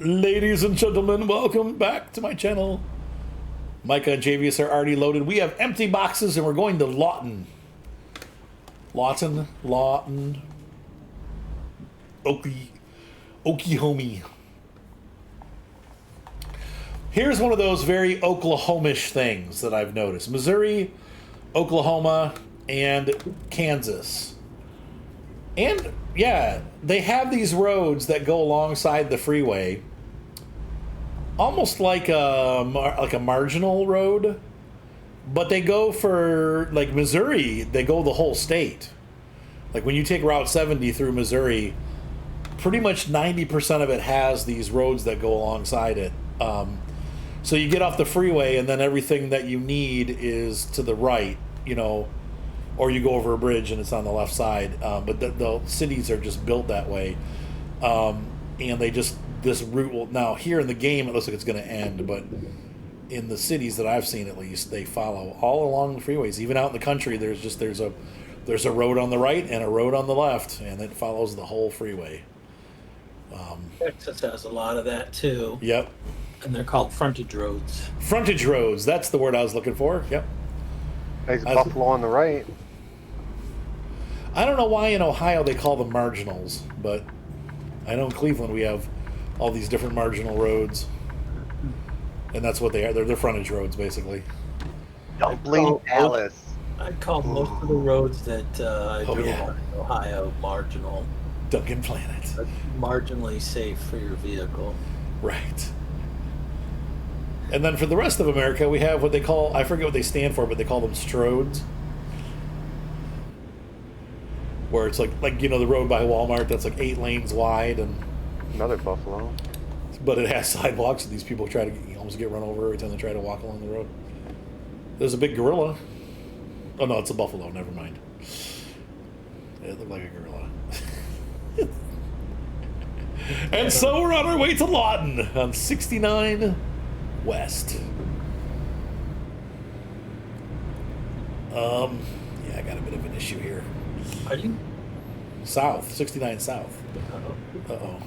Ladies and gentlemen, welcome back to my channel. Micah and JVS are already loaded. We have empty boxes and we're going to Lawton. Lawton. Oklahoma. Here's one of those very Oklahomish things that I've noticed. Missouri, Oklahoma, and Kansas. And, yeah, they have these roads that go alongside the freeway. Almost like a marginal road. But they go for, like, Missouri, they go the whole state. Like, when you take Route 70 through Missouri, pretty much 90% of it has these roads that go alongside it. So you get off the freeway, and then everything that you need is to the right, you know, or you go over a bridge and it's on the left side. But the cities are just built that way. And they just, this route will, now here in the game, it looks like it's going to end, but in the cities that I've seen at least, they follow all along the freeways. Even out in the country, there's a road on the right and a road on the left, and it follows the whole freeway. Texas has a lot of that too. Yep. And they're called frontage roads. Frontage roads, that's the word I was looking for. Yep. There's Buffalo on the right. I don't know why in Ohio they call them marginals, but I know in Cleveland we have all these different marginal roads. And that's what they are. They're frontage roads, basically. Dumpling Palace. I'd call most of the roads that I drove on in Ohio marginal. Duncan Planet. Marginally safe for your vehicle. Right. And then for the rest of America, we have what they call, I forget what they stand for, but they call them stroads. Where it's like you know, the road by Walmart that's like 8 lanes wide, and Another Buffalo. but it has sidewalks, and these people try to almost get run over every time they try to walk along the road. There's a big gorilla. Oh no, it's a buffalo. Never mind. It looked like a gorilla. And so we're on our way to Lawton on 69 West. Yeah, I got a bit of an issue here. Are you? South, 69 South. Uh-oh. Uh-oh.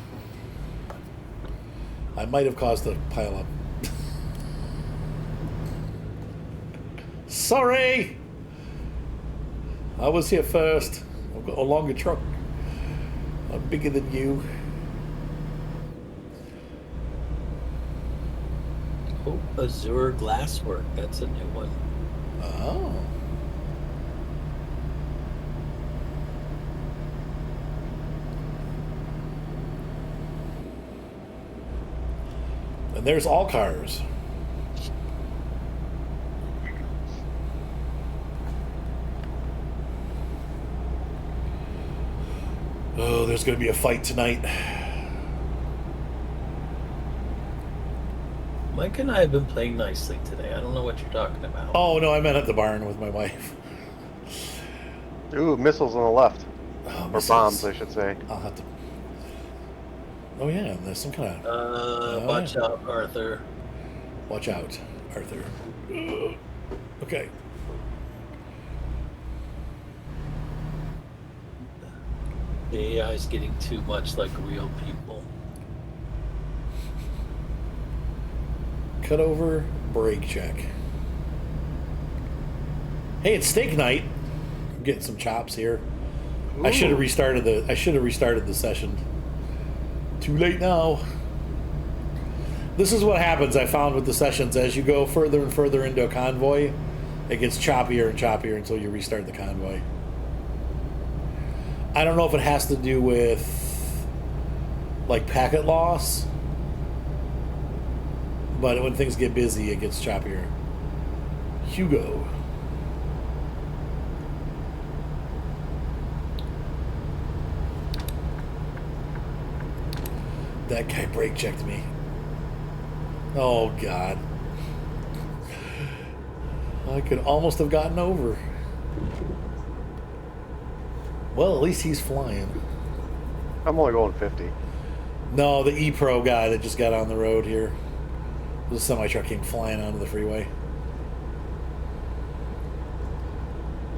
I might have caused a pile up. Sorry! I was here first. I've got a longer truck. I'm bigger than you. Oh, Azure Glasswork. That's a new one. Oh. And there's all cars. Oh, there's going to be a fight tonight. Mike and I have been playing nicely today. I don't know what you're talking about. Oh, no, I meant at the barn with my wife. Ooh, missiles on the left. Oh, Or missiles. bombs, I should say. I'll have to... Oh, yeah, there's some kind of... Watch out, Arthur. Watch out, Arthur. Okay. The AI is getting too much like real people. Cut over, brake check. Hey, it's steak night. I'm getting some chops here. I should have restarted the session. Too late now. This is what happens, I found, with the sessions. As you go further and further into a convoy, it gets choppier and choppier until you restart the convoy. I don't know if it has to do with, like, packet loss, but when things get busy, it gets choppier. Hugo. That guy brake checked me. Oh, God. I could almost have gotten over. Well, at least he's flying. I'm only going 50. No, the E-Pro guy that just got on the road here. The semi-truck came flying onto the freeway.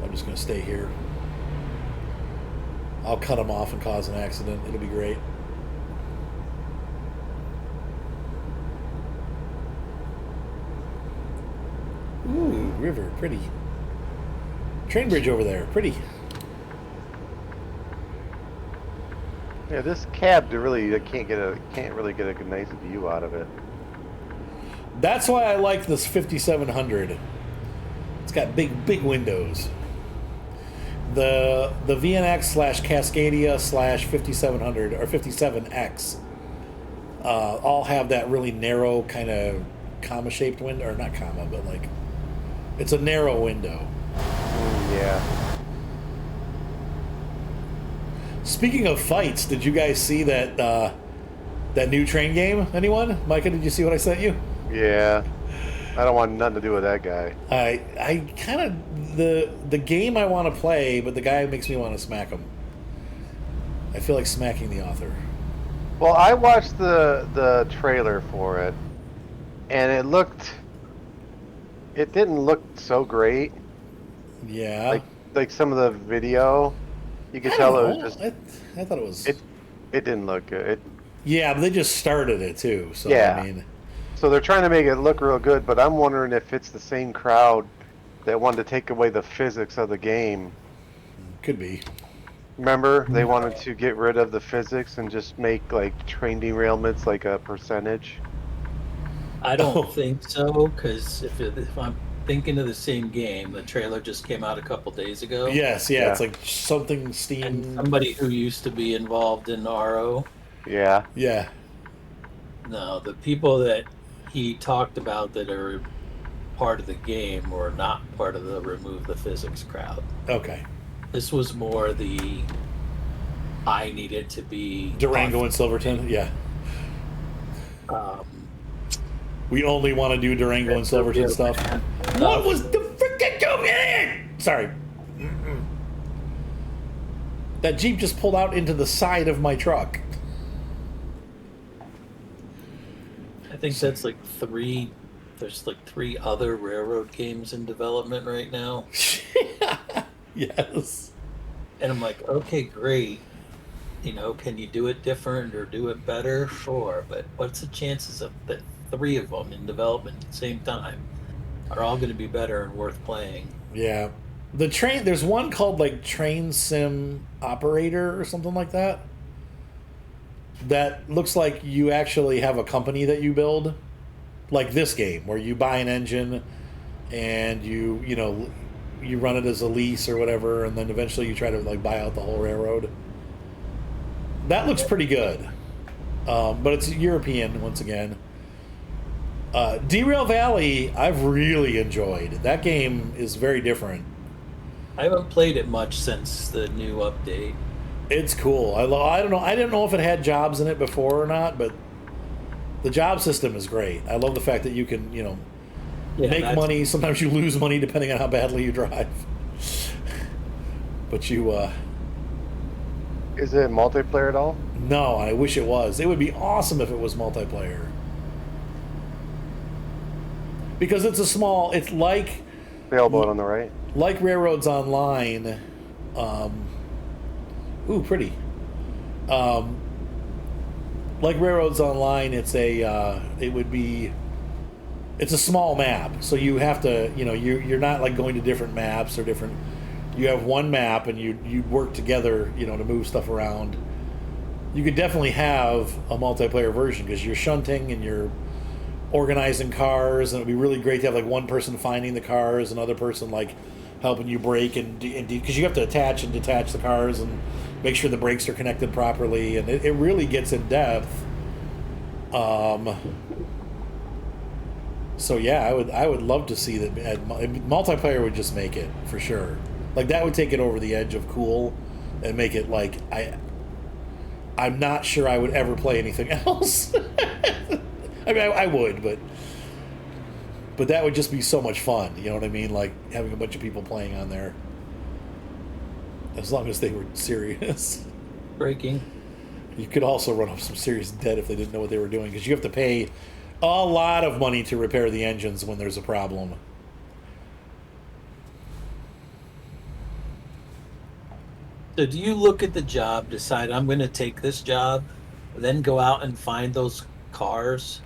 I'm just going to stay here. I'll cut him off and cause an accident. It'll be great. Ooh, river, pretty. Train bridge over there, pretty. Yeah, this cab, I can't really get a nice view out of it. That's why I like this 5700. It's got big windows. The VNX slash Cascadia slash 5700 or 57X all have that really narrow kind of comma shaped window, or not comma, but like it's a narrow window. Yeah. Speaking of fights, did you guys see that that new train game? Anyone? Micah, did you see what I sent you? Yeah. I don't want nothing to do with that guy. I kind of the game I want to play, but the guy makes me want to smack him. I feel like smacking the author. Well, I watched the trailer for it, and it didn't look so great. Yeah. Like some of the video, you could I tell don't it know. was just I thought it was. it didn't look good. Yeah, but they just started it too. So Yeah. I mean, So they're trying to make it look real good, but I'm wondering if it's the same crowd that wanted to take away the physics of the game. could be. Remember, they wanted to get rid of the physics and just make like train derailments like a percentage. I Oh. don't think so, because if I'm thinking of the same game, the trailer just came out a couple days ago. Yes, yeah, Yeah. it's like something Steam. And somebody who used to be involved in RO, Yeah. Yeah. no, the people that he talked about that are part of the game were not part of the remove the physics crowd. Okay. This was more the I needed to be Durango and Silverton. Yeah. Um, We only want to do Durango and Silverton stuff. What was the freaking 2 minute? Sorry. That Jeep just pulled out into the side of my truck. I think that's like three. There's like 3 other railroad games in development right now, Yes. and I'm like, okay, great. You know, can you do it different or do it better? Sure, but what's the chances of that 3 of them in development at the same time are all going to be better and worth playing? Yeah. The train, there's one called like Train Sim Operator or something like that. That looks like you actually have a company that you build. Like this game, where you buy an engine and you run it as a lease or whatever, and then eventually you try to like buy out the whole railroad. That looks pretty good. But it's European once again. Derail Valley, I've really enjoyed. That game is very different. I haven't played it much since the new update. It's cool. I don't know. I didn't know if it had jobs in it before or not, but the job system is great. I love the fact that you can, Yeah, make that's- money. Sometimes you lose money depending on how badly you drive. But you, Is it multiplayer at all? no, I wish it was. It would be awesome if it was multiplayer. Because it's like Sailboat on the right. Railroads Online. Ooh, pretty. Like Railroads Online, it's a small map, so you have to, you're not like going to different maps or different. You have one map, and you work together, to move stuff around. You could definitely have a multiplayer version because you're shunting and you're organizing cars, and it'd be really great to have like one person finding the cars, another person like helping you brake and because you have to attach and detach the cars and make sure the brakes are connected properly, and it really gets in depth. So yeah, I would love to see that. Multiplayer would just make it for sure. Like that would take it over the edge of cool, and make it like I'm not sure I would ever play anything else. I mean, I would, but that would just be so much fun. You know what I mean? Like having a bunch of people playing on there, as long as they were serious. Breaking. You could also run up some serious debt if they didn't know what they were doing, because you have to pay a lot of money to repair the engines when there's a problem. So do you look at the job, decide I'm going to take this job, then go out and find those cars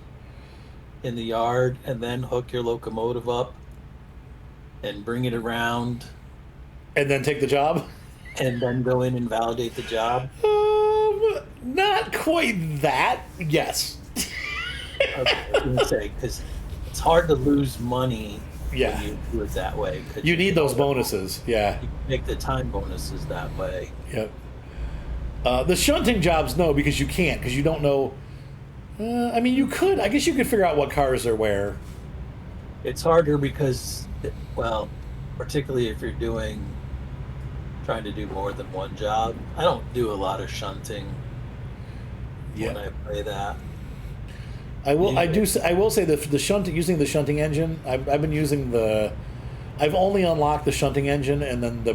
in the yard, and then hook your locomotive up and bring it around And then take the job? and then go in and validate the job? Not quite that. Yes. Okay, I was going to say, because it's hard to lose money Yeah. when you do it that way. 'cause You need those can bonuses. Yeah. make the time bonuses that way. Yep. The shunting jobs, no, because you can't, because you don't know. I mean, you could. I guess you could figure out what cars are where. It's harder because, well, particularly if you're trying to do more than one job. I don't do a lot of shunting when I play that. I will. I will say that the shunting, using the shunting engine, I've been using the. I've only unlocked the shunting engine and then the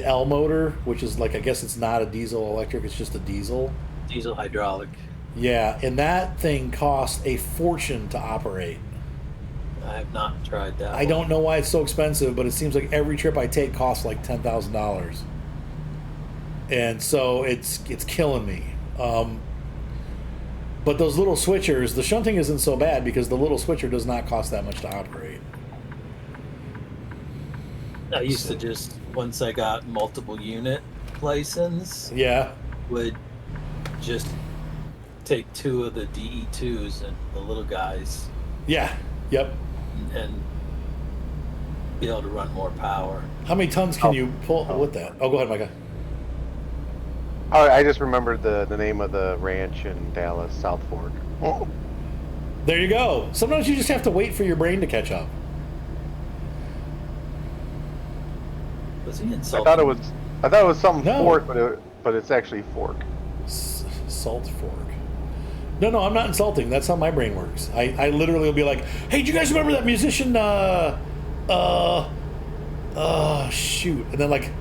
L motor, which is like, I guess it's not a diesel electric, it's just a diesel. Diesel hydraulic. Yeah, and that thing costs a fortune to operate. I have not tried that. I don't know why it's so expensive, but it seems like every trip I take costs like $10,000, and so it's killing me. But those little switchers, the shunting isn't so bad because the little switcher does not cost that much to operate. I used to just, once I got multiple unit license, Yeah. would just take 2 of the DE2s and the little guys Yeah. Yep. and be able to run more power. How many tons can you pull with that? Oh, go ahead, Micah. Oh, I just remembered the name of the ranch in Dallas, South Fork. Oh. There you go. Sometimes you just have to wait for your brain to catch up. Was he I insulting? thought it was something No. Fork, but it's actually Fork. Salt fork. No, I'm not insulting. That's how my brain works. I literally will be like, hey, do you guys remember that musician, shoot. And then, like,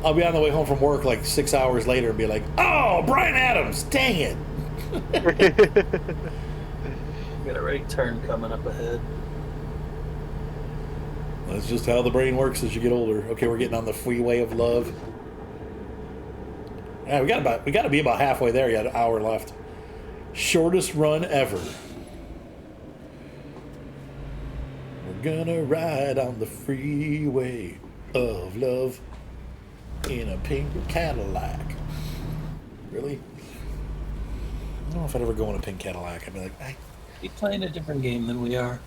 I'll be on the way home from work, like, 6 hours later and be like, oh, Bryan Adams, dang it. Got a right turn coming up ahead. That's just how the brain works as you get older. Okay, we're getting on the freeway of love. Yeah, we got to be about halfway there. You had an hour left. Shortest run ever. We're gonna ride on the freeway of love in a pink Cadillac. Really? I don't know if I'd ever go in a pink Cadillac. I'd be like, He's playing a different game than we are.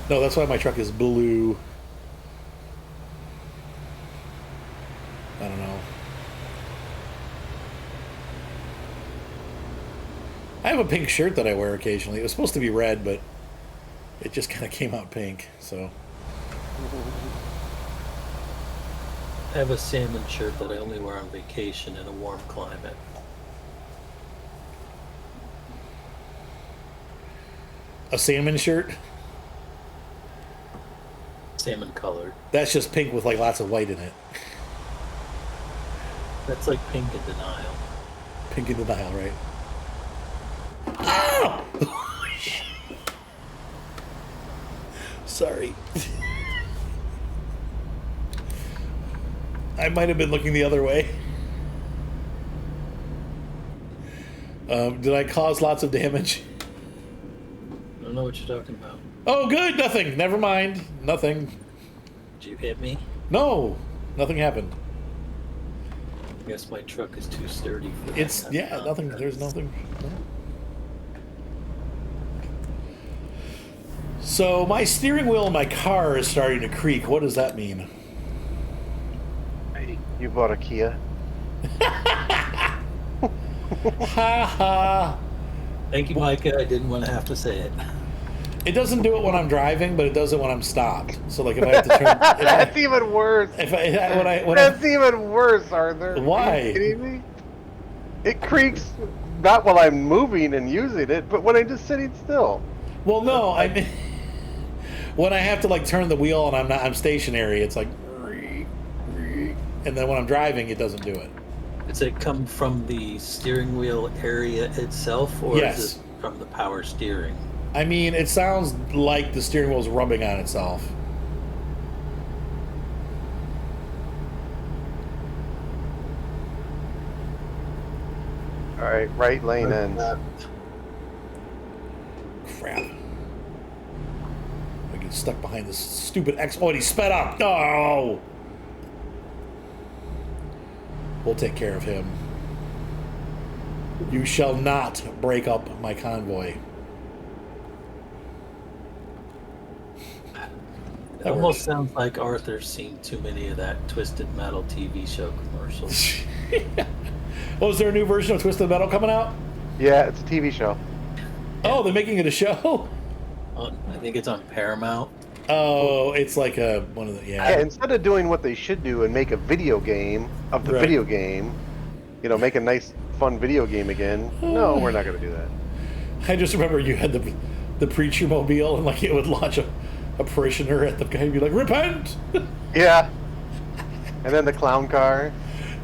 no, that's why my truck is blue. I don't know. I have a pink shirt that I wear occasionally. It was supposed to be red, but it just kind of came out pink, so. I have a salmon shirt that I only wear on vacation in a warm climate. A salmon shirt? Salmon colored. That's just pink with like lots of white in it. That's like pink in denial. Pink in denial, right? Oh! Sorry. I might have been looking the other way. Did I cause lots of damage? I don't know what you're talking about. Oh, good. Nothing. Never mind. Nothing. Did you hit me? No. Nothing happened. I guess my truck is too sturdy for that. It's, yeah, nothing. There's nothing. No. So my steering wheel in my car is starting to creak. What does that mean? You bought a Kia? Ha ha. Thank you, Micah. I didn't want to have to say it. It doesn't do it when I'm driving, but it does it when I'm stopped. So like if I have to turn, That's even worse. That's even worse, Arthur. Why? Are you kidding me? It creaks not while I'm moving and using it, but when I'm just sitting still. Well, no, I mean when I have to like turn the wheel and I'm stationary, it's like, and then when I'm driving, it doesn't do it. Does it come from the steering wheel area itself, or Yes. is it from the power steering? I mean, it sounds like the steering wheel's rubbing on itself. All right, right lane ends. Crap. he's stuck behind this stupid X. Oh, and he sped up. No! We'll take care of him. You shall not break up my convoy. It almost sounds like Arthur's seen too many of that Twisted Metal TV show commercials. Oh, is there a new version of Twisted Metal coming out? Yeah, it's a TV show. Oh, they're making it a show? I think it's on Paramount. Oh, it's like one of the... Yeah, instead of doing what they should do and make a video game of the video game, you know, make a nice, fun video game again. No, we're not going to do that. I just remember you had the preacher mobile, and like it would launch a parishioner at the guy and be like, repent! Yeah. And then the clown car,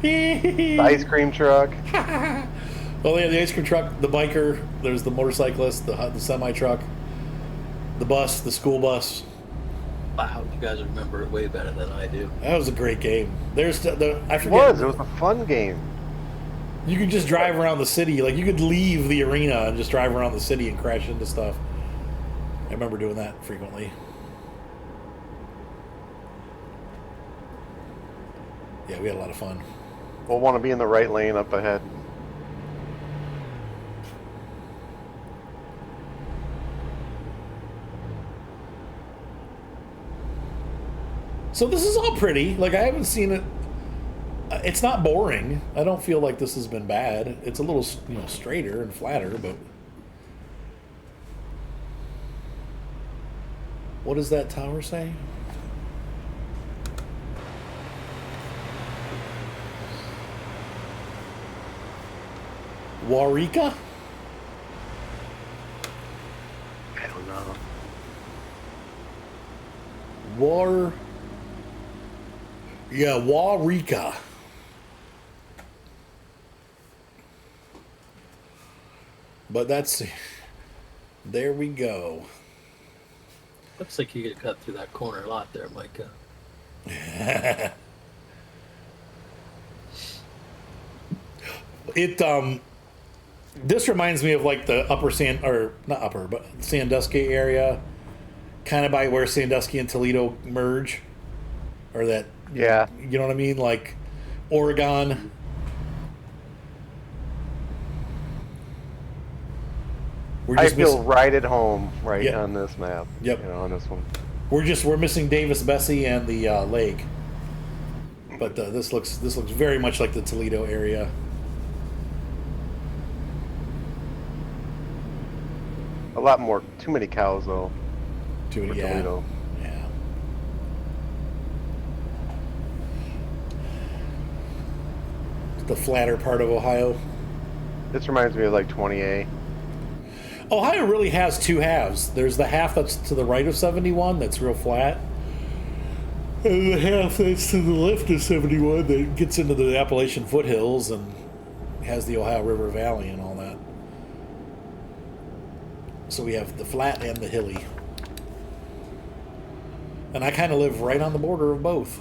the ice cream truck. Well, yeah, the ice cream truck, the biker, there's the motorcyclist, the semi-truck, the bus, the school bus. Wow, you guys remember it way better than I do. That was a great game. There's I forget. It was a fun game. You could just drive around the city. Like, you could leave the arena and just drive around the city and crash into stuff. I remember doing that frequently. Yeah, we had a lot of fun. We'll want to be in the right lane up ahead. So this is all pretty. Like, I haven't seen it. It's not boring. I don't feel like this has been bad. It's a little, straighter and flatter, but... What does that tower say? Warika? I don't know. Warika. But that's... There we go. Looks like you get cut through that corner a lot there, Micah. This reminds me of like the but Sandusky area, kind of by where Sandusky and Toledo merge, or that. Yeah. You know what I mean? Like Oregon. I feel right at home on this map. Yep. On this one. We're missing Davis, Bessie, and the lake. But this looks very much like the Toledo area. A lot more. Too many cows though. Too many. Yeah. Toledo. Yeah. The flatter part of Ohio. This reminds me of like 20A. Ohio really has two halves. There's the half that's to the right of 71 that's real flat. And the half that's to the left of 71 that gets into the Appalachian foothills and has the Ohio River Valley and all that. So we have the flat and the hilly. And I kind of live right on the border of both.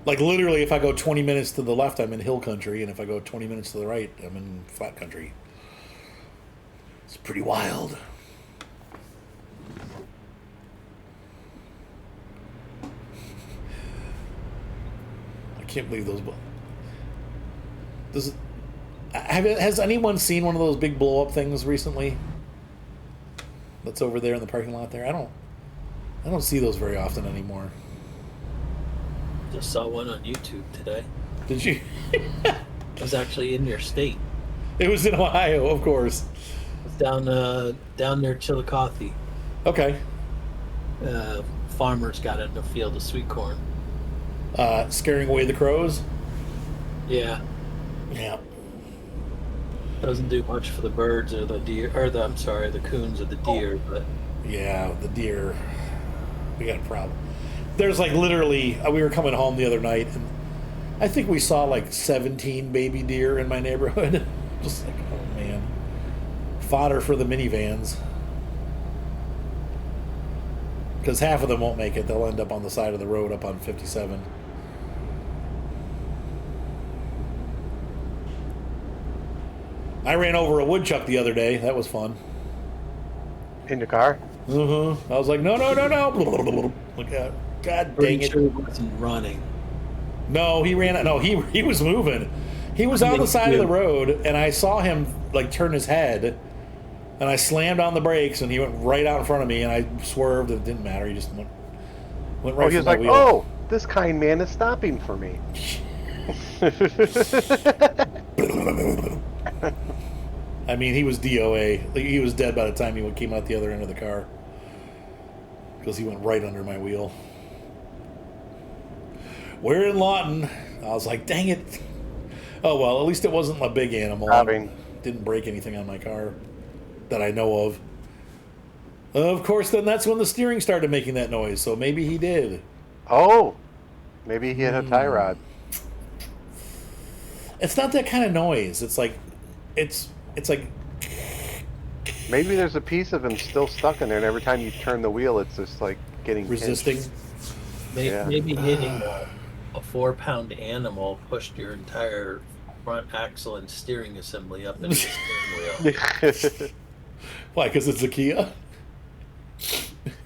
Like, literally, if I go 20 minutes to the left, I'm in hill country, and if I go 20 minutes to the right, I'm in flat country. It's pretty wild. I can't believe those... Has anyone seen one of those big blow-up things recently? That's over there in the parking lot there? I don't see those very often anymore. Just saw one on YouTube today. Did you? It was actually in your state. It was in Ohio, of course. It was down near Chillicothe. Okay. Farmers got in a field of sweet corn. Scaring away the crows? Yeah. Yeah. Doesn't do much for the birds or the deer, or the coons or the deer, but... Yeah, the deer. We got a problem. There's like literally, we were coming home the other night, and I think we saw like 17 baby deer in my neighborhood. Just like, oh man. Fodder for the minivans. Because half of them won't make it. They'll end up on the side of the road up on 57. I ran over a woodchuck the other day. That was fun. In your car? I was like, no. Like, God dang Pretty it. sure it wasn't running. No, he ran. No, he was moving. He was on the side of the road, and I saw him like turn his head, and I slammed on the brakes, and he went right out in front of me, and I swerved. It didn't matter. He just went right He for was my like, wheel. oh, this kind man is stopping for me. I mean, he was DOA. Like, he was dead by the time he came out the other end of the car because he went right under my wheel. We're in Lawton. I was like, dang it. Oh, well, at least it wasn't a big animal. Stopping. Didn't break anything on my car that I know of. Of course, then that's when the steering started making that noise, so maybe he did. Oh, maybe he hit a tie rod. It's not that kind of noise. It's like, it's like, Maybe there's a piece of him still stuck in there, and every time you turn the wheel, it's just like getting resisting. pinched. Maybe hitting a 4-pound animal pushed your entire front axle and steering assembly up into the steering wheel. Why? Because it's a Kia?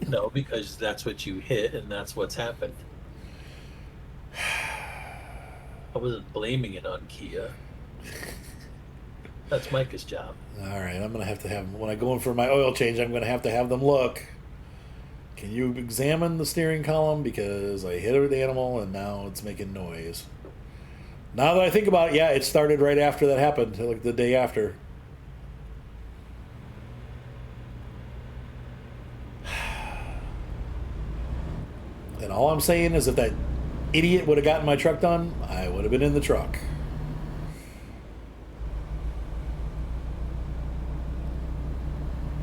No, because that's what you hit and that's what's happened. I wasn't blaming it on Kia. That's Micah's job. All right, I'm going to have when I go in for my oil change, I'm going to have them look. Can you examine the steering column? Because I hit the animal and now it's making noise. Now that I think about it, yeah, it started right after that happened, like the day after. And all I'm saying is if that idiot would have gotten my truck done, I would have been in the truck.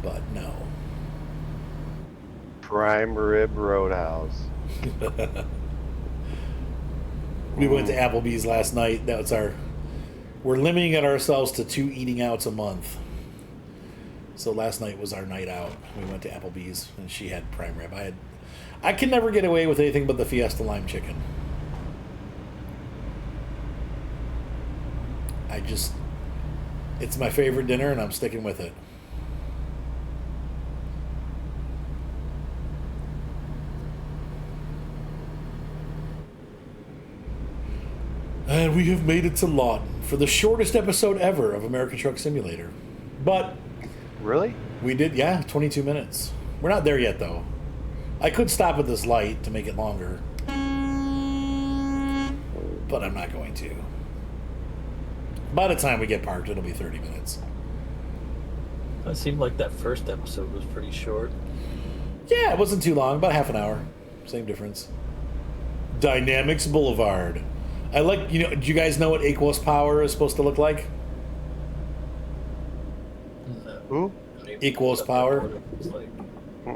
But no. Prime Rib Roadhouse. We went to Applebee's last night. We're limiting it ourselves to 2 eating outs a month. So last night was our night out. We went to Applebee's and she had prime rib. I can never get away with anything but the Fiesta lime chicken. It's my favorite dinner and I'm sticking with it. And we have made it to Lawton for the shortest episode ever of American Truck Simulator. But Really? we did, 22 minutes. We're not there yet, though. I could stop at this light to make it longer. But I'm not going to. By the time we get parked, it'll be 30 minutes. It seemed like that first episode was pretty short. Yeah, it wasn't too long, about half an hour. Same difference. Dynamics Boulevard. I like, do you guys know what Aquos Power is supposed to look like? No. Who? Aquos Power. It's like,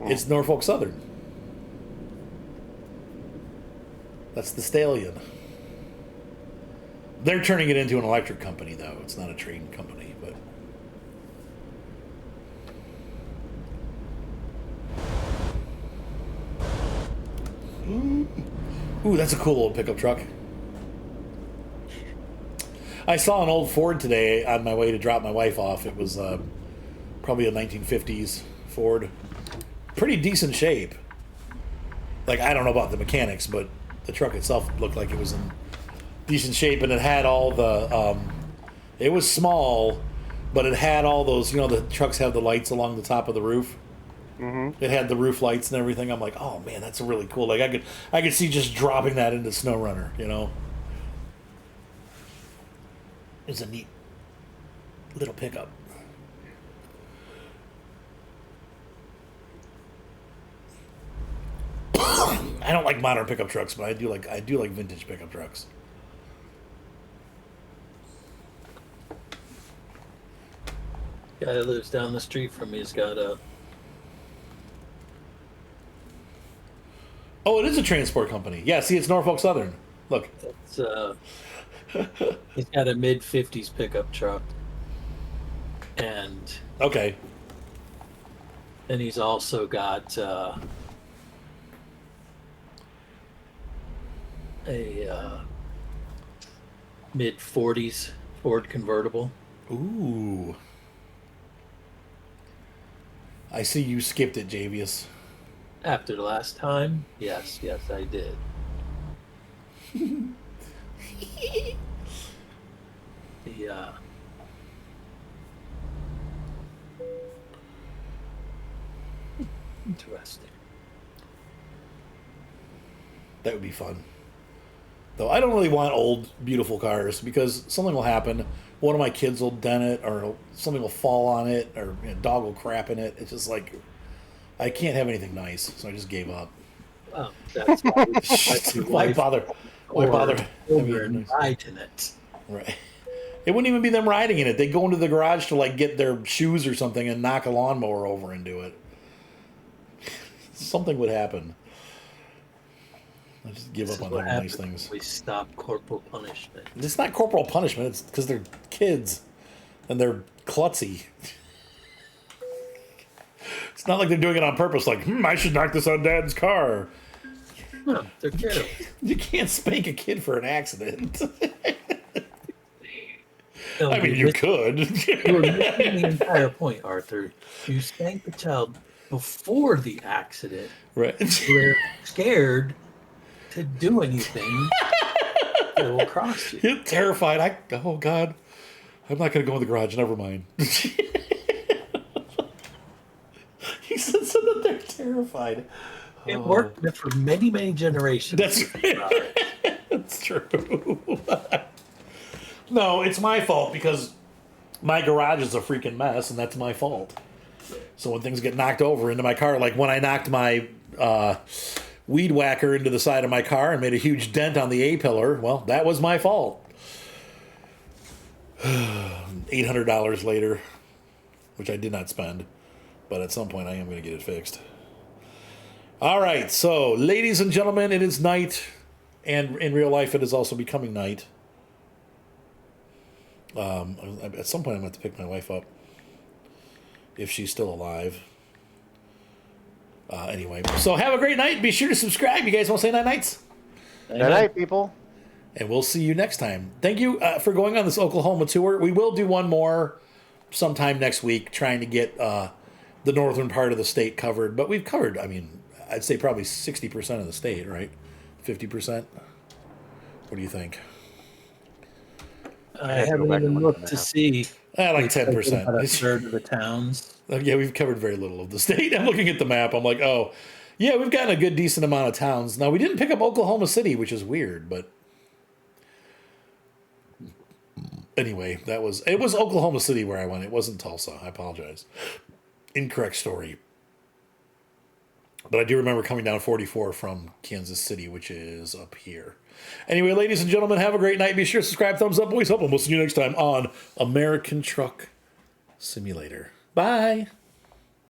It's Norfolk Southern. That's the stallion. They're turning it into an electric company, though. It's not a train company, but... Ooh, that's a cool old pickup truck. I saw an old Ford today on my way to drop my wife off. It was probably a 1950s Ford. Pretty decent shape. Like, I don't know about the mechanics, but the truck itself looked like it was in decent shape, and it had all the... it was small, but it had all those... the trucks have the lights along the top of the roof. Mm-hmm. It had the roof lights and everything. I'm like, oh man, that's really cool. Like I could see just dropping that into Snow Runner. It was a neat little pickup. I don't like modern pickup trucks, but I do like vintage pickup trucks. guy that lives down the street from me has got a... Oh, it is a transport company. Yeah, see, it's Norfolk Southern. Look. It's, he's got a mid-50s pickup truck. And Okay. then he's also got a mid-40s Ford convertible. Ooh. I see you skipped it, Javius. After the last time, yes, I did. The interesting. That would be fun. Though I don't really want old, beautiful cars because something will happen. One of my kids will dent it, or something will fall on it, or a dog will crap in it. It's just like I can't have anything nice, so I just gave up. Well, that's why Why bother? Why bother? Children ride in it. Right. It wouldn't even be them riding in it. They go into the garage to like get their shoes or something and knock a lawnmower over into it. Something would happen. I just give up on having nice things. We stop corporal punishment. It's not corporal punishment. It's because they're kids and they're klutzy. It's not like they're doing it on purpose. Like, I should knock this on Dad's car. No, they're careful. You can't spank a kid for an accident. No, I mean, you could. You're missing the entire point, Arthur. You spank the child before the accident. Right. You're scared to do anything that will cross you. You're terrified. Oh, God. I'm not going to go in the garage. Never mind. He said so that they're terrified. It worked for many, many generations. That's true. No, it's my fault because my garage is a freaking mess, and that's my fault. So when things get knocked over into my car, like when I knocked my weed whacker into the side of my car and made a huge dent on the A-pillar, well, that was my fault. $800 later, which I did not spend, but at some point I am going to get it fixed. All right, so ladies and gentlemen, it is night, and in real life it is also becoming night. At some point I'm going to have to pick my wife up if she's still alive. Anyway, so have a great night. Be sure to subscribe. You guys want to say night nights? Good night, people. And we'll see you next time. Thank you for going on this Oklahoma tour. We will do one more sometime next week, trying to get the northern part of the state covered. But we've covered, I mean, I'd say probably 60% of the state, right? 50%? What do you think? I haven't even looked to see. Like 10%. About a third of the towns. Yeah, we've covered very little of the state. I'm looking at the map. I'm like, oh, yeah, we've gotten a good, decent amount of towns. Now, we didn't pick up Oklahoma City, which is weird, but anyway, it was Oklahoma City where I went. It wasn't Tulsa. I apologize. Incorrect story. But I do remember coming down 44 from Kansas City, which is up here. Anyway, ladies and gentlemen, have a great night. Be sure to subscribe, thumbs up, always up, and we'll see you next time on American Truck Simulator. Bye.